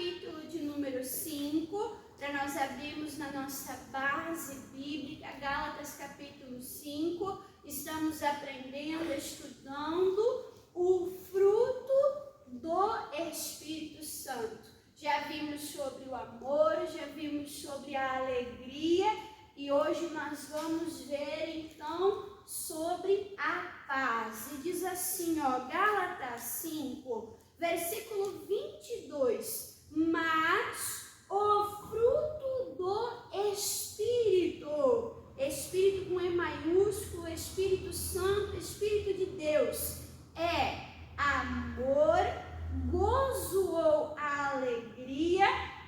capítulo de número 5, para nós abrirmos na nossa base bíblica, Gálatas capítulo 5, estamos aprendendo, estudando o fruto do Espírito Santo. Já vimos sobre o amor, já vimos sobre a alegria e hoje nós vamos ver então sobre a paz. E diz assim, Gálatas 5, versículo 22, mas o fruto do Espírito, Espírito com E maiúsculo, Espírito Santo, Espírito de Deus, é amor, gozo ou alegria.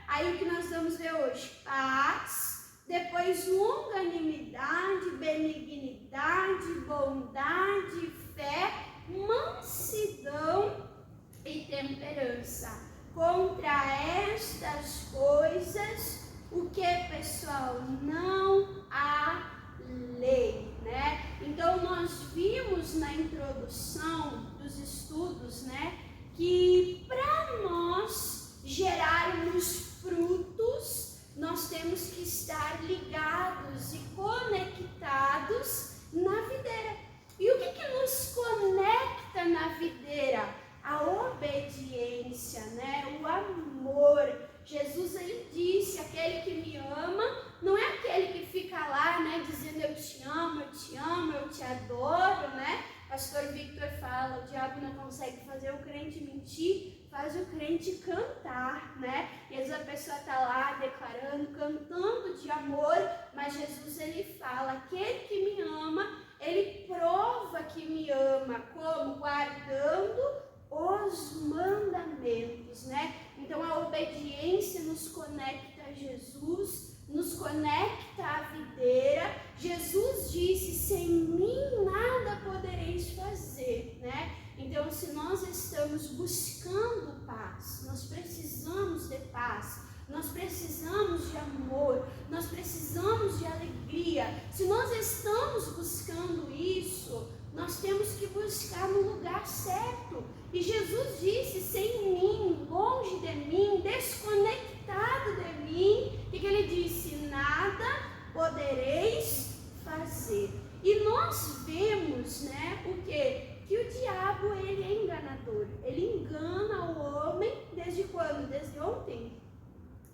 Aí o que nós vamos ver hoje? Paz, depois longanimidade, benignidade, bondade, fé, mansidão e temperança. Contra estas coisas, o que, pessoal? Não há lei, né? Então nós vimos na introdução dos estudos, né, que para nós gerarmos frutos, nós temos que estar ligados e conectados na videira. E o que nos conecta na videira? A obediência, né? O amor. Jesus, ele disse, aquele que me ama, não é aquele que fica lá, né, dizendo eu te amo, eu te adoro, né? Pastor Victor fala, o diabo não consegue fazer o crente mentir, faz o crente cantar, né? E às vezes a pessoa está lá declarando, cantando de amor, mas Jesus, ele fala, aquele que me ama, ele prova que me ama, como? Guardando os mandamentos, né? Então a obediência nos conecta a Jesus, nos conecta à videira. Jesus disse, sem mim nada podereis fazer, né? Então se nós estamos buscando paz, nós precisamos de paz, nós precisamos de amor, nós precisamos de alegria. Se nós estamos buscando isso, nós temos que buscar no lugar certo. E Jesus disse, sem mim, longe de mim, desconectado de mim, e que ele disse, nada podereis fazer. E nós vemos, né, o quê? Que o diabo, ele é enganador. Ele engana o homem desde quando? Desde ontem?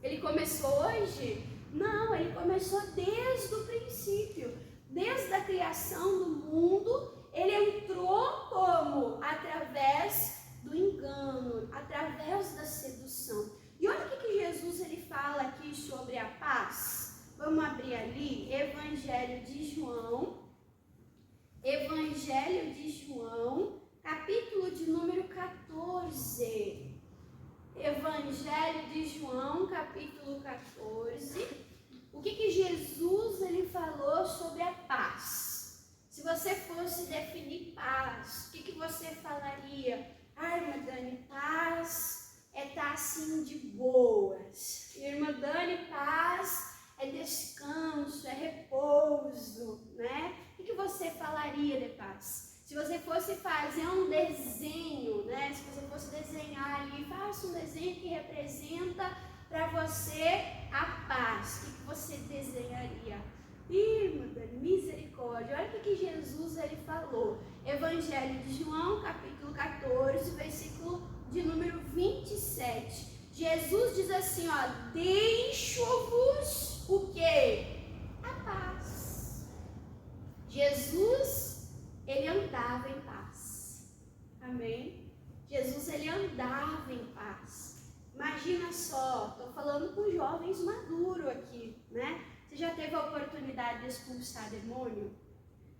Ele começou hoje? Não, ele começou desde o princípio. Desde a criação do mundo, ele entrou como? Através do engano, através da sedução. E olha o que Jesus ele fala aqui sobre a paz. Vamos abrir ali, Evangelho de João, capítulo de número 14. Evangelho de João, capítulo 14. O que Jesus ele falou sobre a paz? Se você fosse definir paz, o que você falaria? Irmã Dani, paz é estar assim de boas. Irmã Dani, paz é descanso, é repouso, né? O que você falaria de paz? Se você fosse fazer um desenho, né? Se você fosse desenhar ali, faça um desenho que representa para você a paz. O que você desenharia? Irmã, misericórdia. Olha o que Jesus ele falou. Evangelho de João, capítulo 14, versículo de número 27. Jesus diz assim, deixo-vos o quê? A paz. Jesus, ele andava em paz. Amém? Jesus, ele andava em paz. Imagina só, estou falando com jovens maduros aqui, né? Você já teve a oportunidade de expulsar demônio?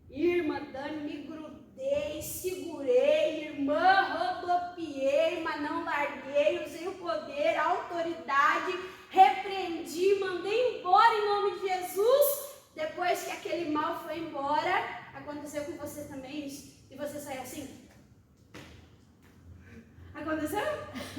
Irmã Dani, me grudei, segurei, irmã, rodopiei, mas não larguei, usei o poder, a autoridade, repreendi, mandei embora em nome de Jesus. Depois que aquele mal foi embora, aconteceu com você também isso? E você saiu assim? Aconteceu?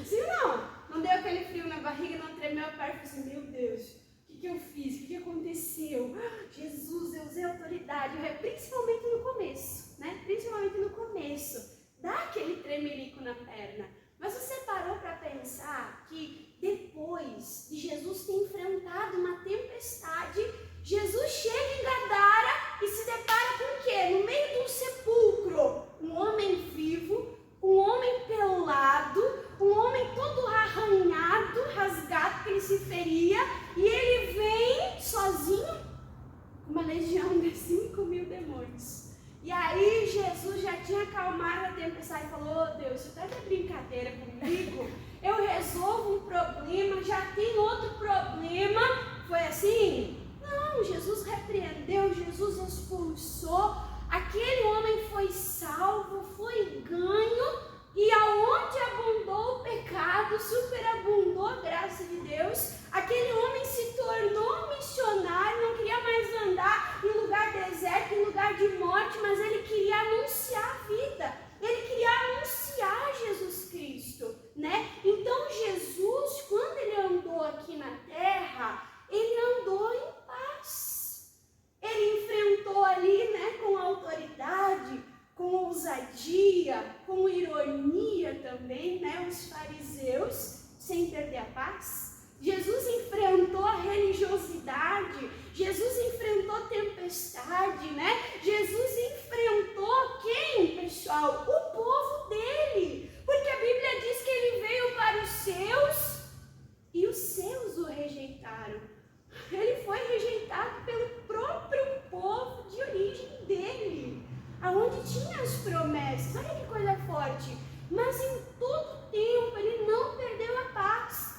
Sim ou não? Não deu aquele frio na barriga, não tremeu a perna, assim, meu Deus, o que eu fiz? O que aconteceu? Jesus, eu usei autoridade, principalmente no começo, né? Principalmente no começo, dá aquele tremelico na perna. Mas você parou para pensar que depois fato superabundou, graça de Deus. Aquele homem se tornou missionário, não queria mais andar em lugar deserto, em lugar de morte, mas ele queria anunciar a vida, ele queria anunciar Jesus Cristo, né? Então Jesus, quando ele andou aqui na terra, ele andou em paz. Ele enfrentou ali, né, com autoridade, com ousadia, com ironia também, né, os fariseus, sem perder a paz. Jesus enfrentou a religiosidade, Jesus enfrentou tempestade, né? Jesus enfrentou quem, pessoal? O povo dele. Porque a Bíblia diz que ele veio para os seus e os seus o rejeitaram. Ele foi rejeitado pelo próprio povo de origem dele, aonde tinha as promessas. Olha que coisa forte. Mas em todo tempo ele não perdeu a paz.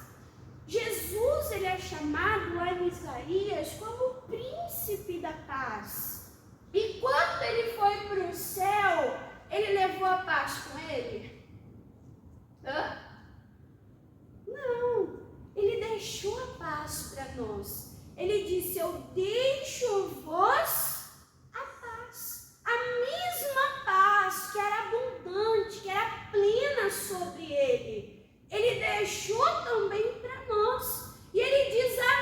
Jesus, ele é chamado lá em Isaías como o príncipe da paz. E quando ele foi para o céu, ele levou a paz com ele? Hã? Não, ele deixou a paz para nós. Ele disse, eu deixo-vos a paz. A mesma paz que era abundante, que era plena sobre ele. Ele deixou também para nós. E ele diz, a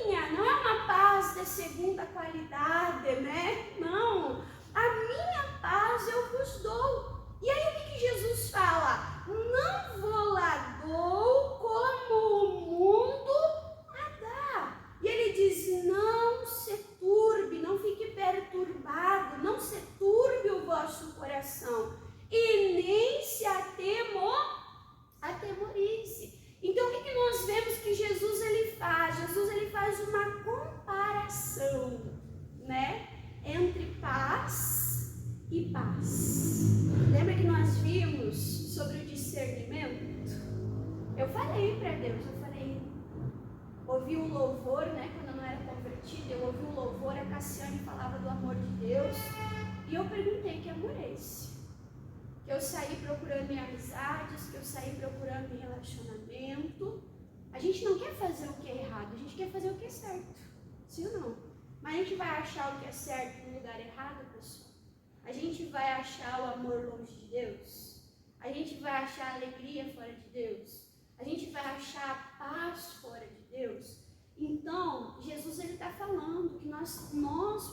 minha não é uma paz de segunda qualidade, né? Não, a minha paz eu vos dou. E aí o que Jesus fala? Não vou lá dou como o mundo a dá. E ele diz, não se turbe, não fique perturbado, não se turbe o vosso coração. E nem se atemorize. Então o que nós vemos que Jesus ele faz? Jesus ele faz uma comparação, né, entre paz e paz. Lembra que nós vimos sobre o discernimento? Eu falei para Deus, ouvi o louvor, né, quando eu não era convertida, eu ouvi o louvor, a Cassiane falava do amor de Deus, e eu perguntei, que amor é esse? Que eu saí procurando em amizades, que eu saí procurando em relacionamento. A gente não quer fazer o que é errado, a gente quer fazer o que é certo. Sim ou não? Mas a gente vai achar o que é certo no lugar errado, pessoal? A gente vai achar o amor longe de Deus? A gente vai achar a alegria fora de Deus? A gente vai achar a paz fora de Deus? Então, Jesus está falando que nós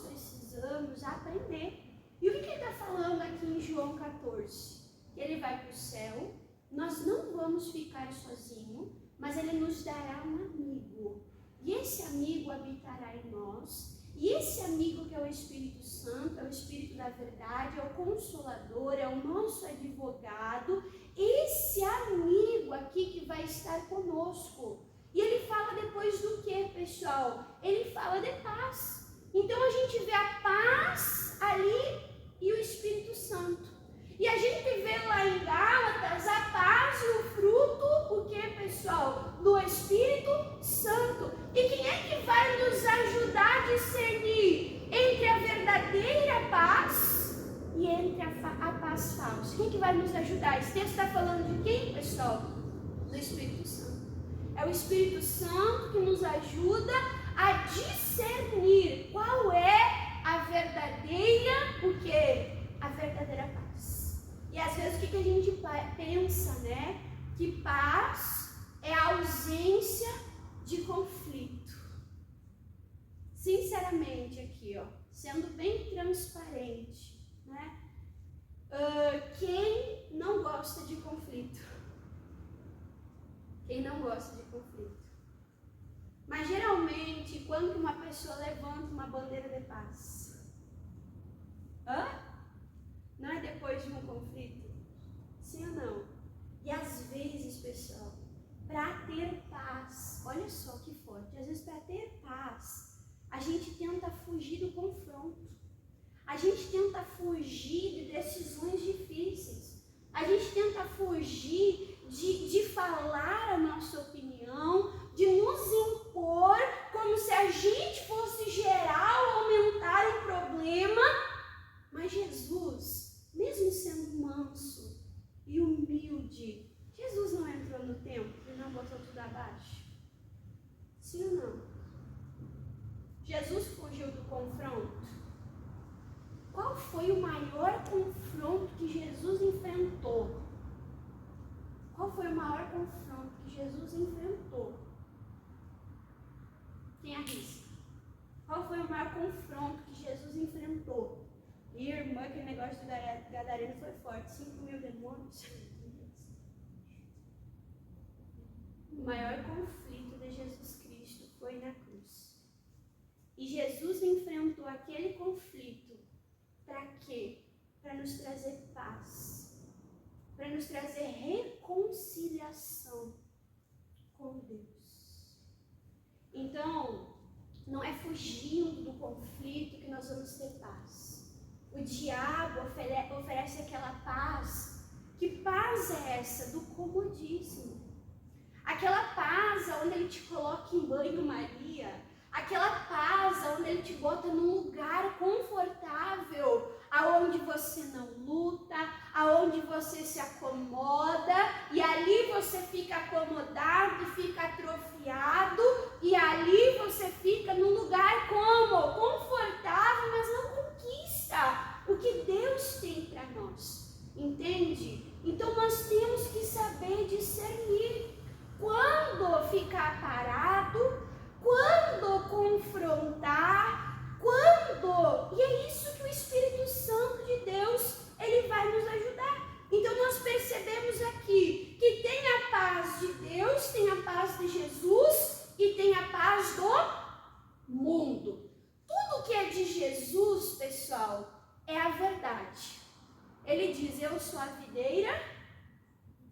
precisamos aprender. E o que ele está falando aqui em João 14? Ele vai para o céu, nós não vamos ficar sozinhos, mas ele nos dará um amigo. E esse amigo habitará em nós. E esse amigo que é o Espírito Santo, é o Espírito da verdade, é o Consolador, é o nosso advogado. Esse amigo aqui que vai estar conosco. E ele fala depois do que, pessoal? Ele fala de paz. Então a gente vê a paz ali e o Espírito Santo. E a gente vê lá em Gálatas a paz e o fruto, o que, pessoal? Do Espírito Santo. E quem é que vai nos ajudar a discernir entre a verdadeira paz e entre a paz falsa? Quem é que vai nos ajudar? Esse texto está falando de quem, pessoal? Do Espírito Santo. É o Espírito Santo que nos ajuda a discernir qual é a verdadeira, o quê? A verdadeira paz. E às vezes o que a gente pensa, né? Que paz é a ausência de conflito. Sinceramente aqui, ó, sendo bem transparente, né? Quem não gosta de conflito? Quem não gosta de conflito? Mas geralmente, quando uma pessoa levanta uma bandeira de paz, não é depois de um conflito? Sim ou não? E às vezes, pessoal, para ter paz, olha só que forte, às vezes para ter paz, a gente tenta fugir do confronto. A gente tenta fugir de decisões difíceis. A gente tenta fugir de falar a nossa opinião, de nos impor como se a gente fosse gerar ou aumentar o problema. Mas Jesus, mesmo sendo manso e humilde, Jesus não entrou no templo confronto? Qual foi o maior confronto que Jesus enfrentou? Qual foi o maior confronto que Jesus enfrentou? Quem arrisca? Qual foi o maior confronto que Jesus enfrentou? E irmã, aquele negócio do gadareno foi forte. 5.000 demônios. O maior conflito de Jesus Cristo foi na cruz. E Jesus enfrentou aquele conflito para quê? Para nos trazer paz. Para nos trazer reconciliação com Deus. Então, não é fugindo do conflito que nós vamos ter paz. O diabo oferece aquela paz. Que paz é essa? Do comodismo. Aquela paz onde ele te coloca em banho-maria. Aquela paz onde ele te bota num lugar confortável, aonde você não luta, aonde você se acomoda, e ali você fica acomodado e fica atrofiado, e ali você fica num lugar como? Confortável, mas não conquista o que Deus tem para nós. Entende? Então nós temos que saber discernir quando ficar parado, quando confrontar, quando... E é isso que o Espírito Santo de Deus, ele vai nos ajudar. Então nós percebemos aqui que tem a paz de Deus, tem a paz de Jesus e tem a paz do mundo. Tudo que é de Jesus, pessoal, é a verdade. Ele diz, eu sou a videira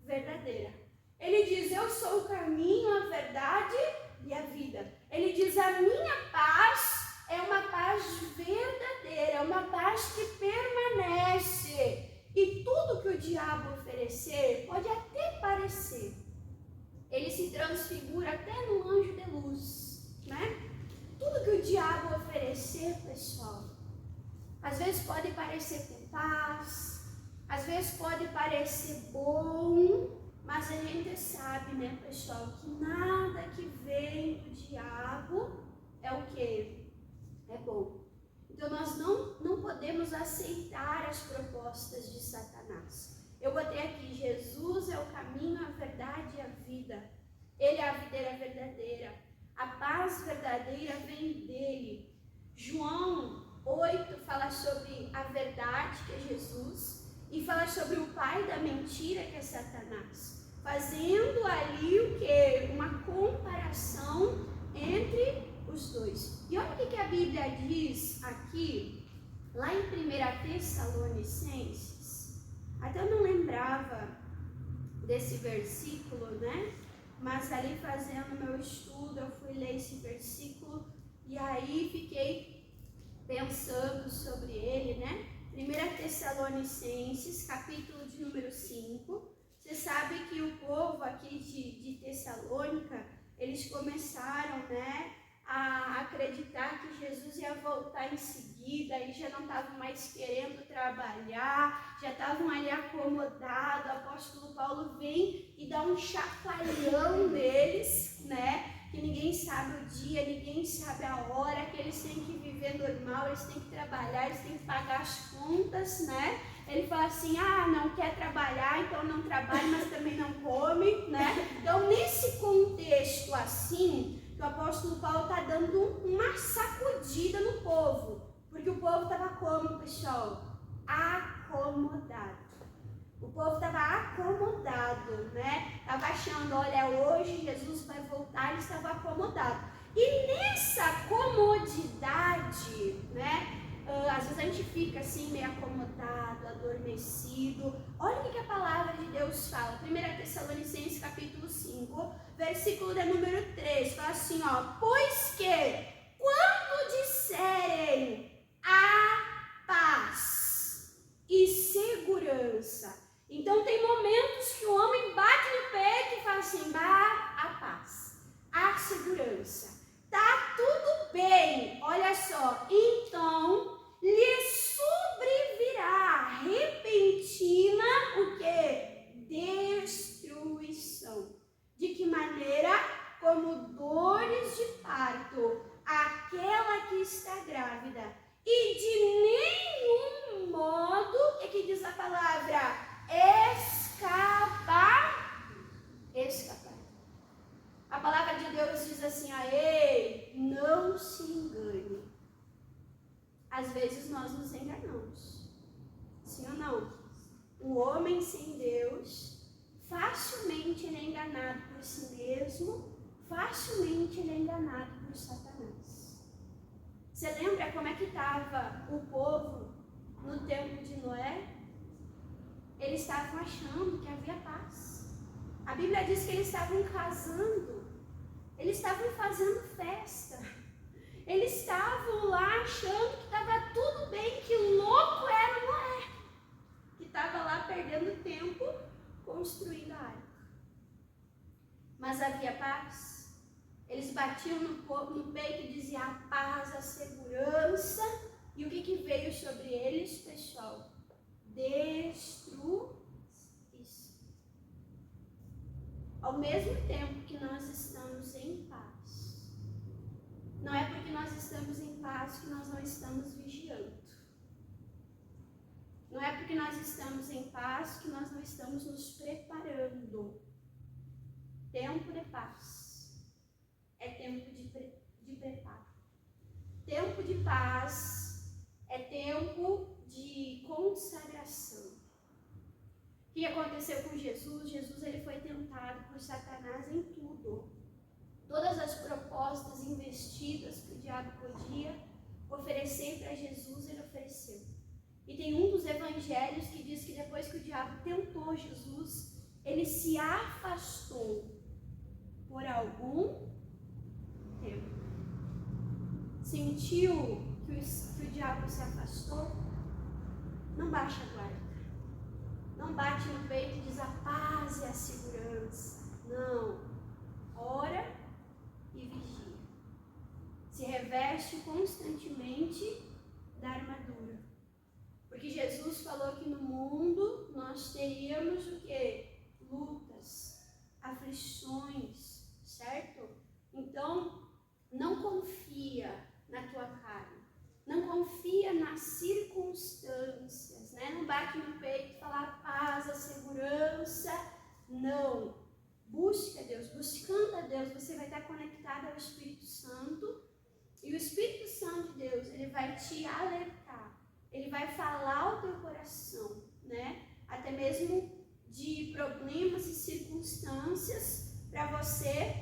verdadeira. Ele diz, eu sou o caminho, a verdade e a vida. Ele diz, a minha paz é uma paz verdadeira, é uma paz que permanece. E tudo que o diabo oferecer, pode até parecer, ele se transfigura até no anjo de luz, né? Tudo que o diabo oferecer, pessoal, às vezes pode parecer com paz, às vezes pode parecer bom, mas a gente sabe, né, pessoal, que nada que vem do diabo é o quê? É bom. Então nós não podemos aceitar as propostas de Satanás. Eu botei aqui, Jesus é o caminho, a verdade e a vida. Ele é a videira verdadeira. A paz verdadeira vem dele. João 8 fala sobre a verdade, que é Jesus, e fala sobre o pai da mentira, que é Satanás. Fazendo ali o que? Uma comparação entre os dois. E olha o que a Bíblia diz aqui, lá em 1 Tessalonicenses. Até eu não lembrava desse versículo, né? Mas ali fazendo meu estudo, eu fui ler esse versículo e aí fiquei pensando sobre ele, né? 1 Tessalonicenses, capítulo de número 5. Você sabe que o povo aqui de Tessalônica, eles começaram, né, a acreditar que Jesus ia voltar em seguida, e já não estavam mais querendo trabalhar, já estavam ali acomodados. O apóstolo Paulo vem e dá um chacoalhão neles, né? Que ninguém sabe o dia, ninguém sabe a hora, que eles têm que viver normal, eles têm que trabalhar, eles têm que pagar as contas, né? Ele fala assim, não quer trabalhar, então não trabalha, mas também não come, né? Então, nesse contexto assim, o apóstolo Paulo está dando uma sacudida no povo, porque o povo estava como, pessoal? Acomodado. O povo estava acomodado, né? Estava achando, olha, hoje Jesus vai voltar, ele estava acomodado. E nessa comodidade, né? Às vezes a gente fica assim, meio acomodado, adormecido. Olha o que a palavra de Deus fala. 1 Tessalonicenses, capítulo 5, versículo de número 3. Fala assim, pois que quando disserem a paz e segurança. Então tem momentos que o homem bate no peito e fala assim, a paz, a segurança. Tá tudo bem, olha só, então lhe sobrevirá repentina o que? Destruição. De que maneira? Como dores de parto aquela que está grávida. E de nenhum modo, o que diz a palavra? Escapar. A palavra de Deus diz assim, ei, não se engane. Às vezes nós nos enganamos. Sim ou não? Um homem sem Deus, facilmente ele é enganado por si mesmo, facilmente ele é enganado por Satanás. Você lembra como é que estava o povo no tempo de Noé? Eles estavam achando que havia paz. A Bíblia diz que eles estavam casando, eles estavam fazendo festa, eles estavam lá achando que estava tudo bem, que louco era Noé, que estava lá perdendo tempo construindo a arca. Mas havia paz. Eles batiam no peito e diziam a paz, a segurança. E o que veio sobre eles, pessoal? Destruição. Ao mesmo tempo que nós estamos em paz, não é porque nós estamos em paz que nós não estamos vigiando. Não é porque nós estamos em paz que nós não estamos nos preparando. Tempo de paz é tempo de preparo. Tempo de paz é tempo de consagração. O que aconteceu com Jesus? Jesus ele foi tentado por Satanás em tudo. Todas as propostas investidas que o diabo podia oferecer para Jesus, ele ofereceu. E tem um dos evangelhos que diz que depois que o diabo tentou Jesus, ele se afastou por algum tempo. Sentiu que o diabo se afastou? Não baixa a guarda. Não bate no peito e diz a paz e a segurança. Não. Ora e vigia. Se reveste constantemente da armadura. Porque Jesus falou que no mundo nós teríamos o quê? Lutas, aflições, certo? Então, não confia na tua carne. Não confia nas circunstâncias, né? Não bate no peito e fala a paz, a segurança. Não. Busca Deus. Buscando a Deus, você vai estar conectado ao Espírito Santo. E o Espírito Santo de Deus, ele vai te alertar. Ele vai falar ao teu coração, né? Até mesmo de problemas e circunstâncias para você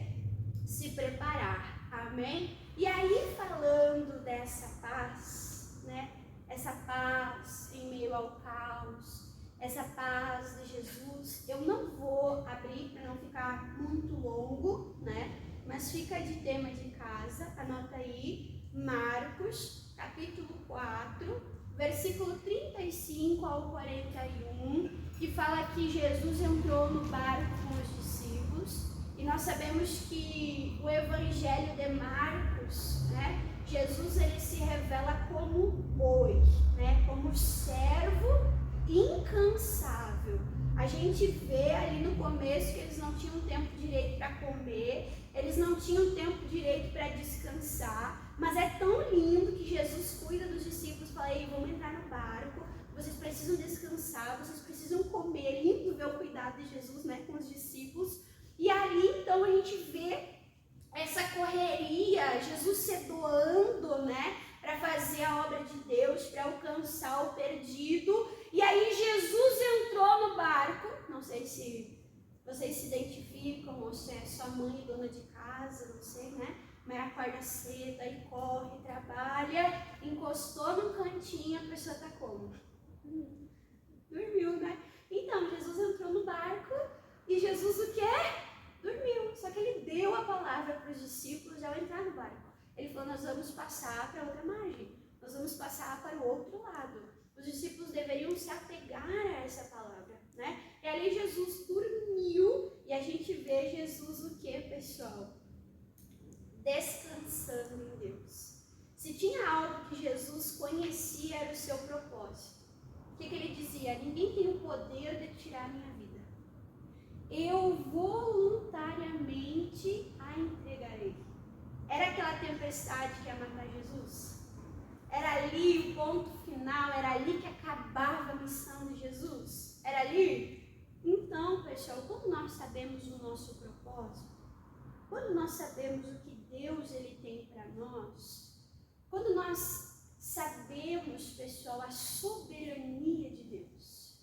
se preparar. Amém? E aí, falando dessa paz, né? Essa paz em meio ao caos, essa paz de Jesus, eu não vou abrir para não ficar muito longo, né? Mas fica de tema de casa, anota aí, Marcos, capítulo 4, versículo 35 ao 41, que fala que Jesus entrou no barco com os discípulos. E nós sabemos que o Evangelho de Marcos, né, Jesus ele se revela como boi, né, como servo incansável. A gente vê ali no começo que eles não tinham tempo direito para comer, eles não tinham tempo direito para descansar, mas é tão lindo que Jesus cuida dos discípulos, fala, ei, vamos entrar no barco, vocês precisam descansar, vocês precisam comer. Lindo ver o cuidado de Jesus, né, com os discípulos. E ali, então, a gente vê essa correria, Jesus se doando, né, para fazer a obra de Deus, para alcançar o perdido. E aí, Jesus entrou no barco. Não sei se vocês se identificam, ou se é sua mãe, dona de casa, não sei, né? Mas acorda cedo, aí corre, trabalha, encostou num cantinho, a pessoa tá como? Dormiu, né? Então, Jesus entrou no barco. E Jesus o quê? Dormiu. Só que ele deu a palavra para os discípulos ao entrar no barco. Ele falou, nós vamos passar para outra margem. Nós vamos passar para o outro lado. Os discípulos deveriam se apegar a essa palavra, né? E ali Jesus dormiu. E a gente vê Jesus o quê, pessoal? Descansando em Deus. Se tinha algo que Jesus conhecia, era o seu propósito. O que ele dizia? Ninguém tem o poder de tirar a minha vida. Eu voluntariamente a entregarei. Era aquela tempestade tempestade que ia matar Jesus? Era ali o ponto final, era ali que acabava a missão de Jesus? Era ali? Então, pessoal, quando nós sabemos o nosso propósito, quando nós sabemos o que Deus ele tem para nós, quando nós sabemos, pessoal, a soberania de Deus,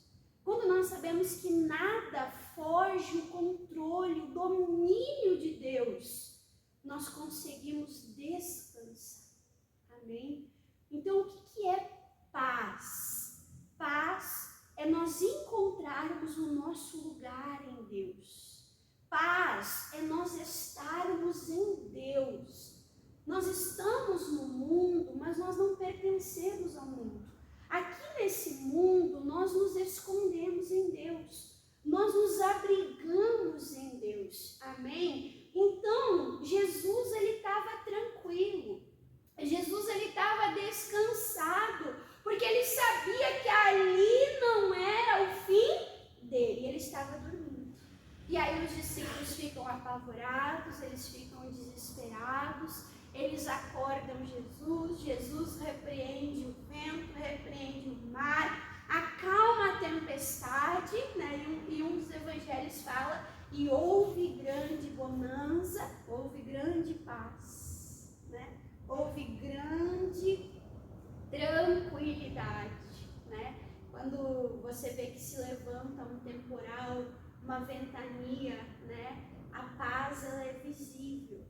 quando nós sabemos que nada foge o controle, o domínio de Deus, nós conseguimos descansar. Amém? Então, o que é paz? Paz é nós encontrarmos o nosso lugar em Deus. Paz é nós estarmos em Deus. Nós estamos no mundo, mas nós não pertencemos ao mundo. Aqui nesse mundo, nós nos escondemos em Deus. Nós nos abrigamos em Deus. Amém? Então, Jesus, ele estava tranquilo. Jesus, ele estava descansado, porque ele sabia que ali não era o fim dele. Ele estava dormindo. E aí os discípulos ficam apavorados, eles ficam desesperados, eles acordam Jesus, Jesus repreende o vento, repreende o mar, acalma a tempestade, né? E um dos evangelhos fala, e houve grande bonança, houve grande paz, né? Houve grande tranquilidade, né? Quando você vê que se levanta um temporal, uma ventania, né? A paz, ela é visível.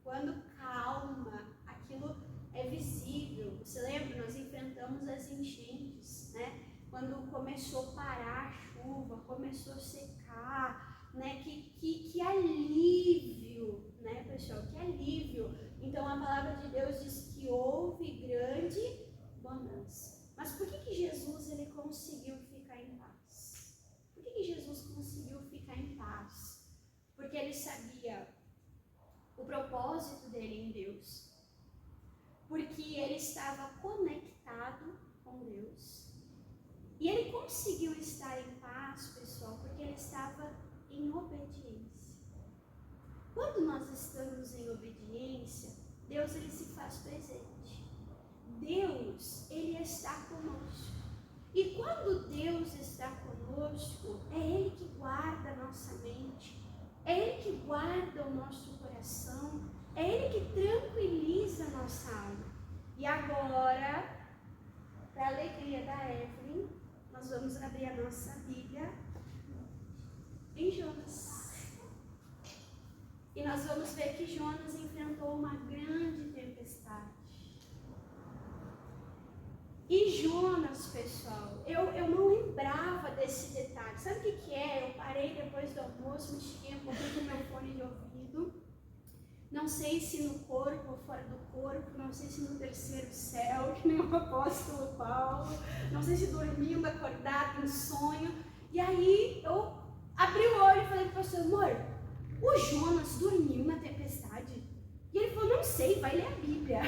Quando calma, aquilo é visível. Você lembra? Nós enfrentamos as enchentes, né? Quando começou a parar a chuva, começou a secar, né? Que alívio, né, pessoal? Que alívio. Então, a palavra de Deus diz que houve grande bonança. Mas por que Jesus ele conseguiu ficar em paz? Por que Jesus conseguiu ficar em paz? Porque ele sabia o propósito dele em Deus. Porque ele estava conectado com Deus. E ele conseguiu estar em paz, pessoal, porque ele estava em obediência. Quando nós estamos em obediência, Deus ele se faz presente. Deus, ele está conosco. E quando Deus está conosco, é Ele que guarda a nossa mente, é Ele que guarda o nosso coração, é Ele que tranquiliza a nossa alma. E agora, para a alegria da Evelyn, nós vamos abrir a nossa Bíblia em Jonas. E nós vamos ver que Jonas enfrentou uma grande tempestade. E Jonas, pessoal, eu não lembrava desse detalhe. Sabe o que é? Eu parei depois do almoço, mexi um pouquinho com o meu fone de ouvido. Não sei se no corpo ou fora do corpo, não sei se no terceiro céu, que nem o apóstolo Paulo, não sei se dormindo, acordado, em sonho. E aí eu abri o olho e falei para o pastor, amor, o Jonas dormiu na tempestade? E ele falou, não sei, vai ler a Bíblia.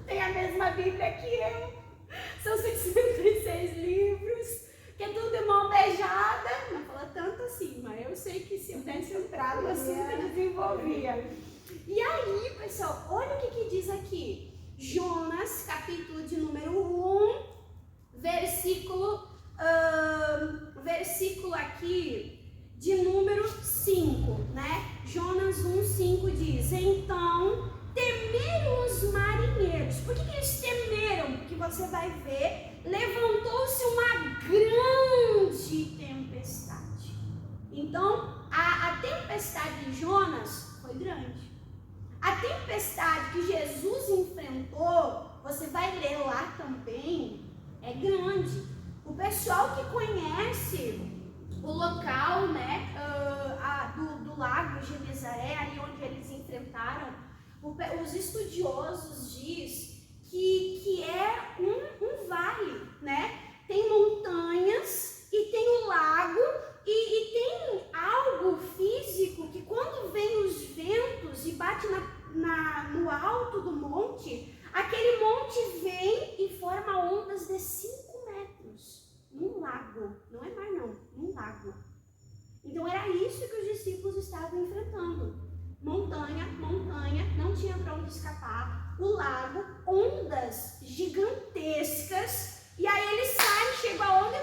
Tem a mesma Bíblia que eu. São 606 livros, que é tudo mão beijada. Não fala tanto assim, mas eu sei que se eu tivesse entrado no assunto, eu desenvolvia. E aí, pessoal, olha o que diz aqui. Jonas, capítulo de número 1, versículo aqui de número 5, né? Jonas 1:5 diz, então temeram os marinheiros. Por que eles temeram? Porque você vai ver, levantou-se uma grande tempestade. Então, a tempestade de Jonas foi grande. A tempestade que Jesus enfrentou, você vai ler lá também, é grande. O pessoal que conhece o local, né, do lago Genesaré, ali onde eles enfrentaram, os estudiosos dizem que é um vale, né? Tem montanhas e tem o lago e tem algo físico que quando vem os ventos e bate no alto do monte, aquele monte vem e forma ondas de 5 metros num lago. Não é mar não, num lago. Então era isso que os discípulos estavam enfrentando. montanha, não tinha para onde escapar, o lago, ondas gigantescas, e aí eles saem, chegam aonde?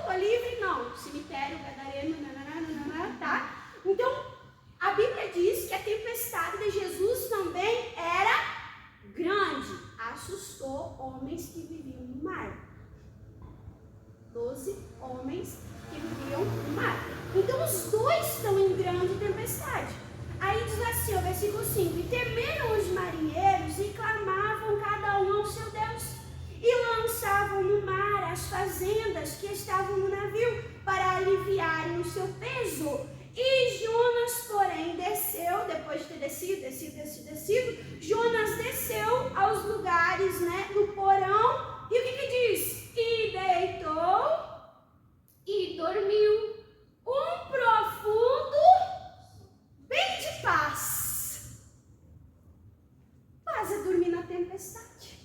Tô livre? Não, cemitério, gadareno, tá? Então, a Bíblia diz que a tempestade de Jesus também era grande, assustou homens que viviam no mar. 12 homens que viviam no mar. Então os dois estão em grande tempestade. Aí diz assim, o versículo 5: e temeram os marinheiros e clamavam cada um ao seu Deus, e lançavam no mar as fazendas que estavam no navio para aliviarem o seu peso. E Jonas, porém, desceu, depois de ter descido, Jonas desceu aos lugares, no porão, e o que diz? E deitou e dormiu um profundo bem de paz. Paz é dormir na tempestade.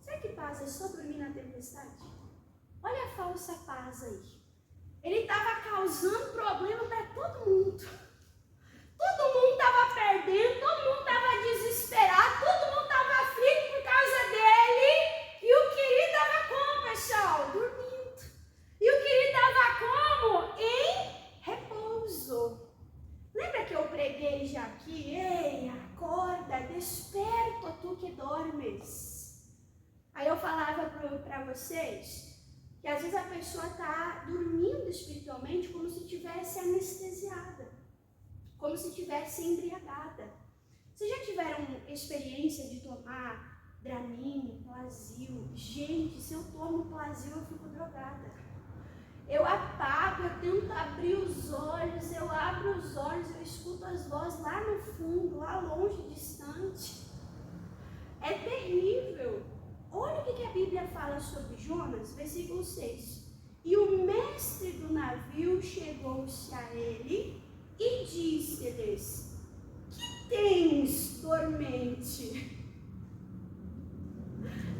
Será que paz é só dormir na tempestade? Olha a falsa paz aí. Ele estava causando problema para todo mundo. Todo mundo estava perdendo, todo mundo estava desesperado, todo mundo estava aflito por causa dele. E o querido estava como, pessoal? Dormindo. E o querido estava como? Em repouso. Lembra que eu preguei já aqui? Ei, acorda, desperta tu que dormes. Aí eu falava para vocês que às vezes a pessoa está dormindo espiritualmente como se estivesse anestesiada, como se estivesse embriagada. Vocês já tiveram experiência de tomar Dramin, Plasil? Gente, se eu tomo Plasil eu fico drogada. Eu apago, eu tento abrir os olhos, eu abro os olhos, eu escuto as vozes lá no fundo, lá longe, distante. É terrível. Olha o que a Bíblia fala sobre Jonas, versículo 6. E o mestre do navio chegou-se a ele e disse-lhes: que tens, dormente?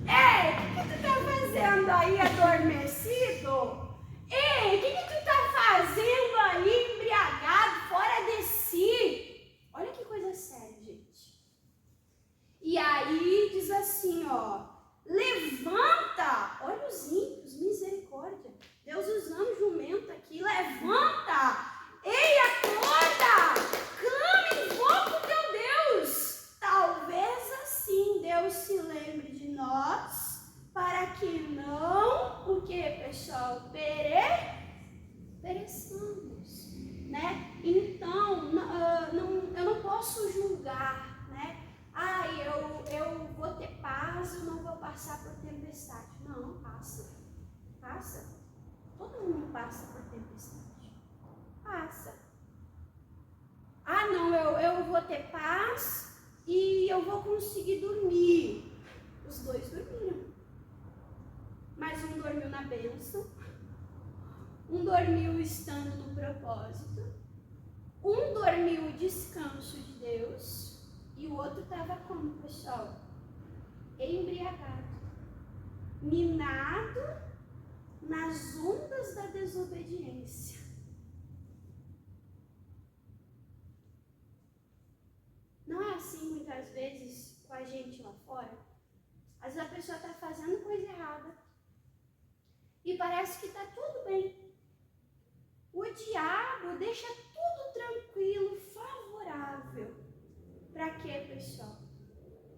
Ei, o que tu está fazendo aí adormecido? Ei, o que tu está fazendo aí embriagado, fora de si? Olha que coisa séria, gente. E aí diz assim, levanta, olha os ímpios, misericórdia. Deus usando jumento aqui, levanta, ei, acorda, clame, invoca o teu Deus. Talvez assim Deus se lembre de nós, para que não, o que, pessoal? Pereçamos, Então, eu não posso julgar, eu vou ter paz, eu não vou passar por tempestade. Não, passa. Todo mundo passa por tempestade. Passa. Ah, não, eu vou ter paz e eu vou conseguir dormir. Os dois dormiram. Mas um dormiu na bênção, um dormiu estando no propósito, um dormiu o descanso de Deus, e o outro estava como, pessoal? Embriagado, minado nas ondas da desobediência. Não é assim muitas vezes com a gente lá fora? Às vezes a pessoa está fazendo coisa errada e parece que está tudo bem. O diabo deixa tudo tranquilo, favorável. Para quê, pessoal?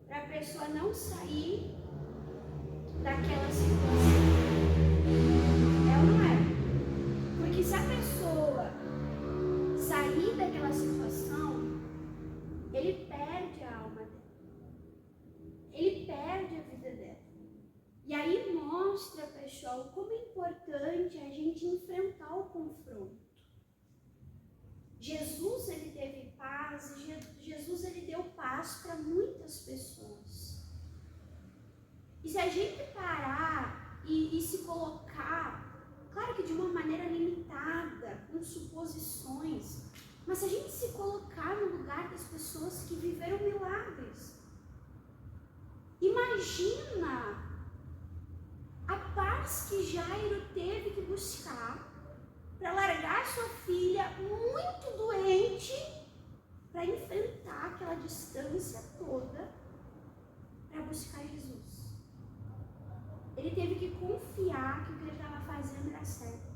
Para a pessoa não sair daquela situação. É ou não é? Porque se a pessoa sair daquela situação, ele perde a alma dela. Ele perde a vida dela. E aí mostra, pessoal, como é importante a gente enfrentar o confronto. Jesus, ele teve paz, Jesus, ele deu paz para muitas pessoas. E se a gente parar e se colocar, claro que de uma maneira limitada, com suposições, mas se a gente se colocar no lugar das pessoas que viveram milagres, imagina a paz que Jairo teve que buscar para largar sua filha muito doente para enfrentar distância toda para buscar Jesus. Ele teve que confiar que o que ele estava fazendo era certo.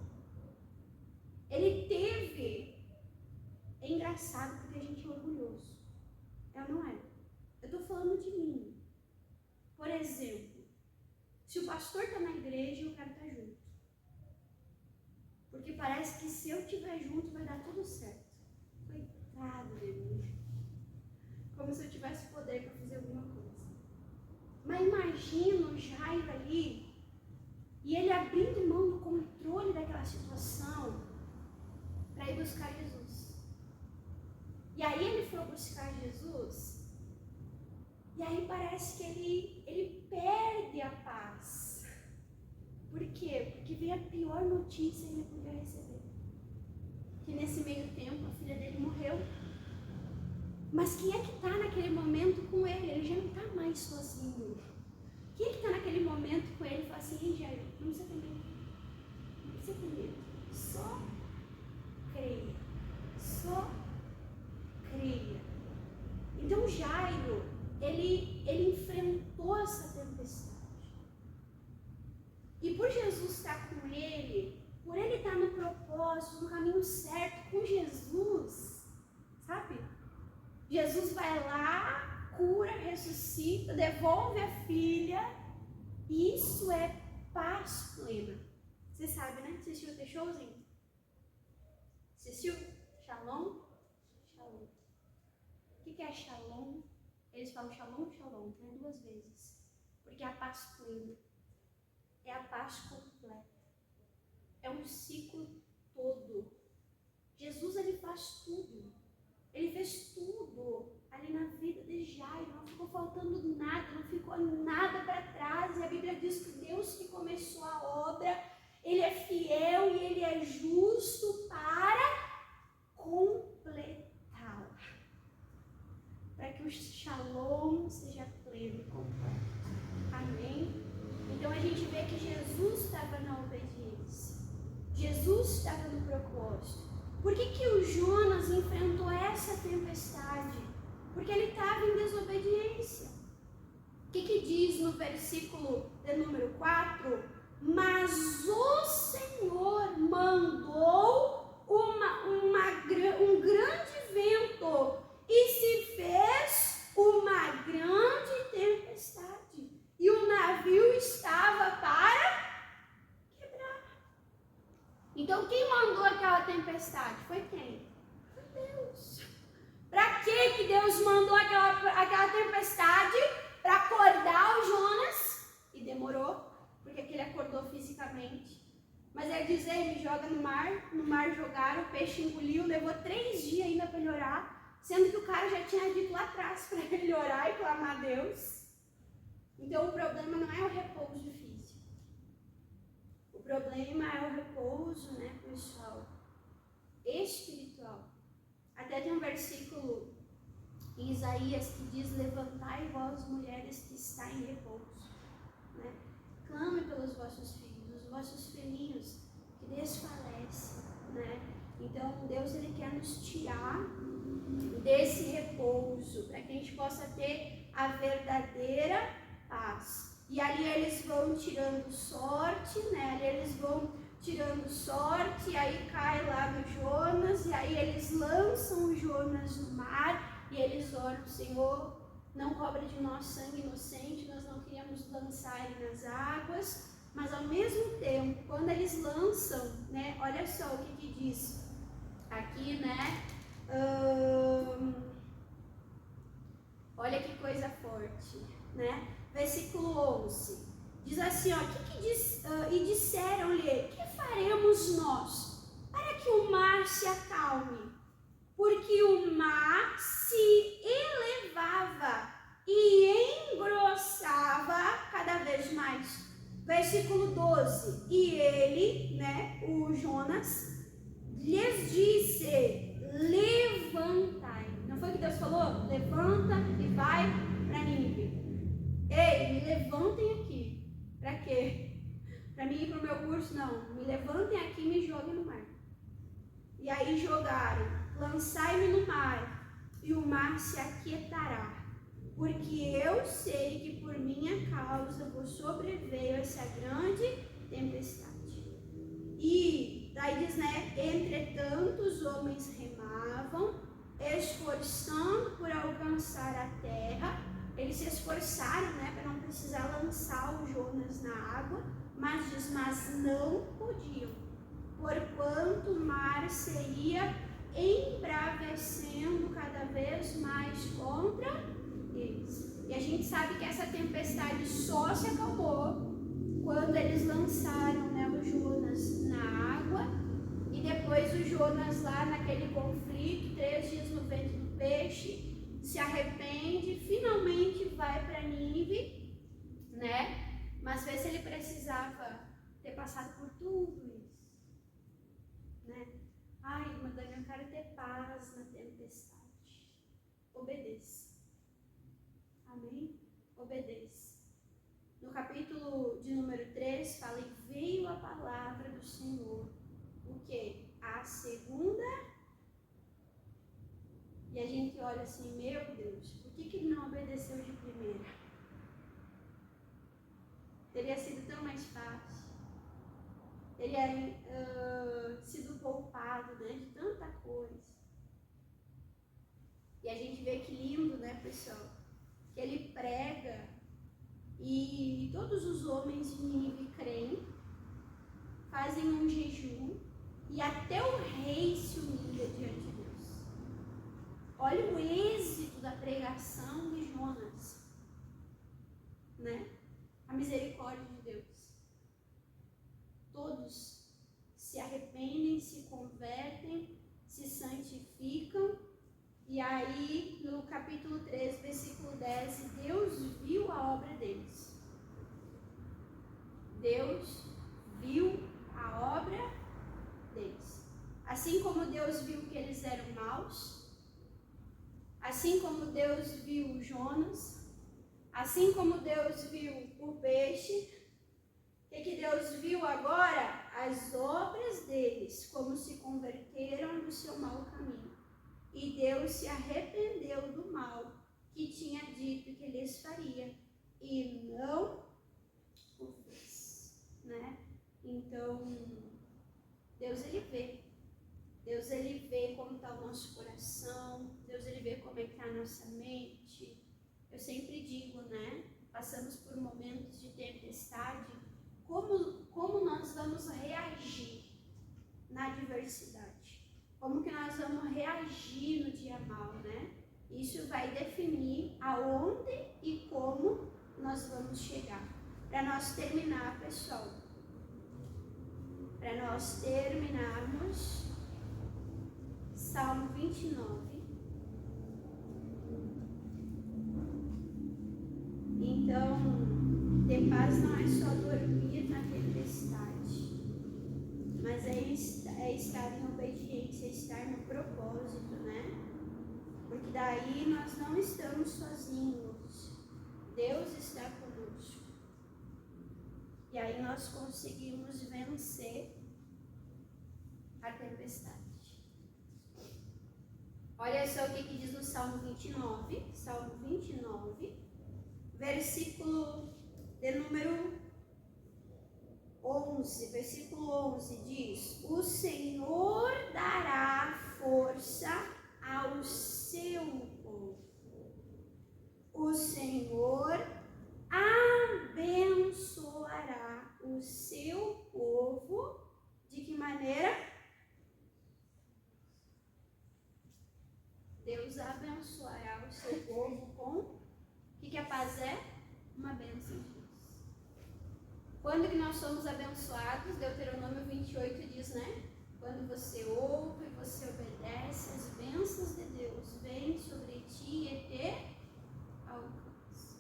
Ele teve... É engraçado porque a gente é orgulhoso. Eu não é. Eu estou falando de mim. Por exemplo, se o pastor está na igreja, eu quero estar junto. Porque parece que se eu estiver junto vai dar tudo certo. Coitado de mim. Como se eu tivesse poder para fazer alguma coisa. Mas imagina o Jairo ali, e ele abrindo mão do controle daquela situação para ir buscar Jesus. E aí ele foi buscar Jesus, e aí parece que ele perde a paz. Por quê? Porque veio a pior notícia que ele podia receber. Que nesse meio tempo a filha dele morreu. Mas quem é que está naquele momento com ele? Ele já não está mais sozinho. Quem é que está naquele momento com ele e fala assim: ei, Jairo, não precisa ter medo. Não precisa ter medo. Só creia. Só creia. Então Jairo, ele enfrentou essa tempestade. E por Jesus estar com ele, por ele estar no propósito, no caminho certo, com Jesus, sabe? Jesus vai lá, cura, ressuscita, devolve a filha. E isso é paz plena. Você sabe, né? Você assistiu o The Chosen? Assistiu? Shalom? Shalom. O que é shalom? Eles falam shalom, shalom, né? 2 vezes. Porque é a paz plena. É a paz completa. É um ciclo todo. Jesus, ele faz tudo. Ele fez tudo ali na vida de Jairo, não ficou faltando nada, não ficou nada para trás. E a Bíblia diz que Deus que começou a obra, Ele é fiel e Ele é justo para completá-la. Para que o shalom seja pleno e completo. Amém? Então a gente vê que Jesus estava na obediência. Jesus estava no propósito. Por que o Jonas enfrentou essa tempestade? Porque ele estava em desobediência. O que diz no versículo de número 4? Mas o Senhor mandou um grande vento e se fez uma grande tempestade. E o navio estava para quebrar. Então, quem mandou aquela tempestade? Foi quem? Foi Deus. Para que Deus mandou aquela tempestade? Para acordar o Jonas. E demorou, porque ele acordou fisicamente. Mas ele diz: ei, me joga no mar jogaram, o peixe engoliu, levou 3 dias ainda para ele orar, sendo que o cara já tinha dito lá atrás para ele orar e clamar a Deus. Então o problema não é o repouso físico. O problema é o repouso, né, pessoal, espiritual. Até tem um versículo em Isaías que diz: levantai vós, mulheres que está em repouso, né? Clame pelos vossos filhos, os vossos filhinhos que desfalecem, né? Então Deus, ele quer nos tirar desse repouso, para que a gente possa ter a verdadeira paz. E ali eles vão tirando sorte, né? Ali eles vão tirando sorte, e aí cai lá no Jonas, e aí eles lançam o Jonas no mar, e eles oram: Senhor, não cobra de nós sangue inocente, nós não queríamos lançar ele nas águas. Mas ao mesmo tempo, quando eles lançam, né? Olha só o que diz aqui, né? Olha que coisa forte, né? Versículo 11. Diz assim, ó, que diz? E disseram-lhe: que faremos nós para que o mar se acalme? Porque o mar se elevava e engrossava cada vez mais. Versículo 12. E ele, né, o Jonas, lhes disse: levantai. Não foi o que Deus falou? Levanta e vai para Nínive. Ei, me levantem aqui. Para quê? Para mim ir para o meu curso? Não. Me levantem aqui e me joguem no mar. E aí jogaram: lançai-me no mar. e o mar se aquietará, porque eu sei que por minha causa vos sobreveio essa grande tempestade. E daí diz, né, entretanto os homens remavam, esforçando por alcançar a terra. Eles se esforçaram, né, para não precisar lançar o Jonas na água, mas não podiam, porquanto o mar seria embravecendo cada vez mais contra eles. E a gente sabe que essa tempestade só se acalmou quando eles lançaram, né, o Jonas na água, e depois o Jonas lá naquele conflito, 3 dias no ventre do peixe, se arrepende, finalmente vai para Nínive, né? Mas vê se ele precisava ter passado por tudo isso, né? Ai, Madame, eu quero ter paz na tempestade. Obedeça. Amém? Obedeça. No capítulo de número 3, fala, e veio a palavra do Senhor. O quê? A segunda. E a gente olha assim, meu Deus, por que ele não obedeceu de primeira? Teria sido tão mais fácil. Teria sido poupado, né, de tanta coisa. E a gente vê que lindo, né, pessoal? Que ele prega e todos os homens de Nínive creem, fazem um jejum e até o rei se humilha diante de Deus. Olha o êxito da pregação de Jonas, né? A misericórdia de Deus. Todos se arrependem, se convertem, se santificam. E aí, no capítulo 3, versículo 10, Deus viu a obra deles. Deus viu a obra deles. Assim como Deus viu que eles eram maus, assim como Deus viu Jonas, assim como Deus viu o peixe, o que Deus viu agora? As obras deles, como se converteram do seu mau caminho. E Deus se arrependeu do mal que tinha dito que lhes faria, e não o fez, né? Então, Deus ele vê. Deus ele vê como está o nosso coração, Deus ele vê como é que está a nossa mente. Eu sempre digo, né? Passamos por momentos de tempestade, como nós vamos reagir na adversidade? Como que nós vamos reagir no dia mal, né? Isso vai definir aonde e como nós vamos chegar. Para nós terminar, pessoal, para nós terminarmos, Salmo 29. Então, ter paz não é só dormir na tempestade, mas é estar em obediência, estar no propósito, né? Porque daí nós não estamos sozinhos, Deus está conosco. E aí nós conseguimos vencer a tempestade. Olha só o que diz no Salmo 29, versículo de número 11, versículo 11 diz: o Senhor dará força ao seu povo. O Senhor abençoará o seu povo. De que maneira? Deus abençoará o seu povo com... O que a paz é? Uma bênção de Deus. Quando que nós somos abençoados? Deuteronômio 28 diz, né? Quando você ouve, você obedece, as bênçãos de Deus vêm sobre ti e te alcançam.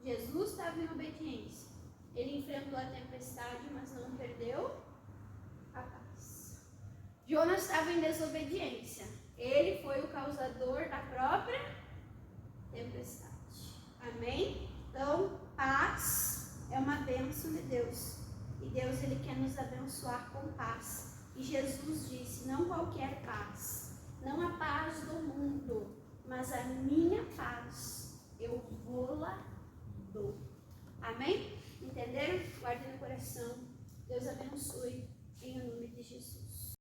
Jesus estava em obediência. Ele enfrentou a tempestade, mas não perdeu a paz. Jonas estava em desobediência. Ele foi o causador da própria tempestade. Amém? Então, paz é uma bênção de Deus. E Deus ele quer nos abençoar com paz. E Jesus disse, não qualquer paz, não a paz do mundo, mas a minha paz eu vou lá dou. Amém? Entenderam? Guarde no coração. Deus abençoe em nome de Jesus.